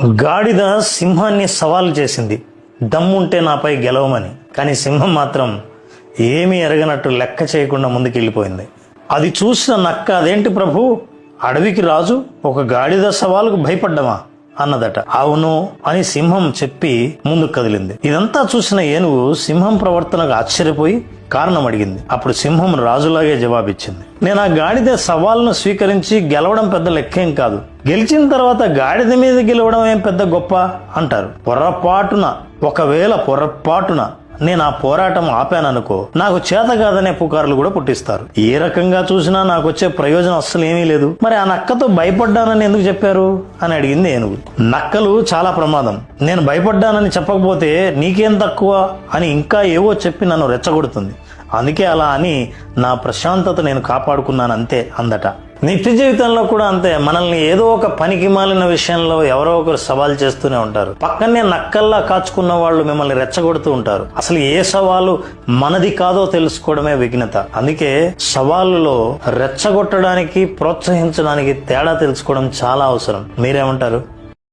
గాడిద సింహాన్ని సవాలు చేసింది, దమ్ముంటే నాపై గెలవమని. కానీ సింహం మాత్రం ఏమీ ఎరగనట్టు లెక్క చేయకుండా ముందుకెళ్ళిపోయింది. అది చూసిన నక్క, అదేంటి ప్రభు, అడవికి రాజు ఒక గాడిద సవాలుకు భయపడ్డమా అన్నదట. అవును అని సింహం చెప్పి ముందుకు కదిలింది. ఇదంతా చూసిన ఏనుగు సింహం ప్రవర్తనకు ఆశ్చర్యపోయి కారణం అడిగింది. అప్పుడు సింహం రాజులాగే జవాబిచ్చింది. నేను ఆ గాడిద సవాల్ను స్వీకరించి గెలవడం పెద్ద లెక్కేం కాదు, గెలిచిన తర్వాత గాడిద మీద గెలవడం ఏం పెద్ద గొప్ప అంటారు. ఒకవేళ పొరపాటున నేను ఆ పోరాటం ఆపాననుకో, నాకు చేత కాదనే పుకార్లు కూడా పుట్టిస్తారు. ఏ రకంగా చూసినా నాకు వచ్చే ప్రయోజనం అస్సలు ఏమీ లేదు. మరి ఆ నక్కతో భయపడ్డానని ఎందుకు చెప్పారు అని అడిగింది ఏనుగు. నక్కలు చాలా ప్రమాదం. నేను భయపడ్డానని చెప్పకపోతే నీకేం తక్కువ అని ఇంకా ఏవో చెప్పి నన్ను రెచ్చగొడుతుంది. అందుకే అలా అని నా ప్రశాంతత నేను కాపాడుకున్నాను అంతే అందట. నిత్య జీవితంలో కూడా అంతే. మనల్ని ఏదో ఒక పనికి మాలిన విషయంలో ఎవరో ఒకరు సవాల్ చేస్తూనే ఉంటారు. పక్కనే నక్కల్లా కాచుకున్న వాళ్ళు మిమ్మల్ని రెచ్చగొడుతూ ఉంటారు. అసలు ఏ సవాలు మనది కాదో తెలుసుకోవడమే విఘ్నత. అందుకే సవాలులో రెచ్చగొట్టడానికి, ప్రోత్సహించడానికి తేడా తెలుసుకోవడం చాలా అవసరం. మీరేమంటారు?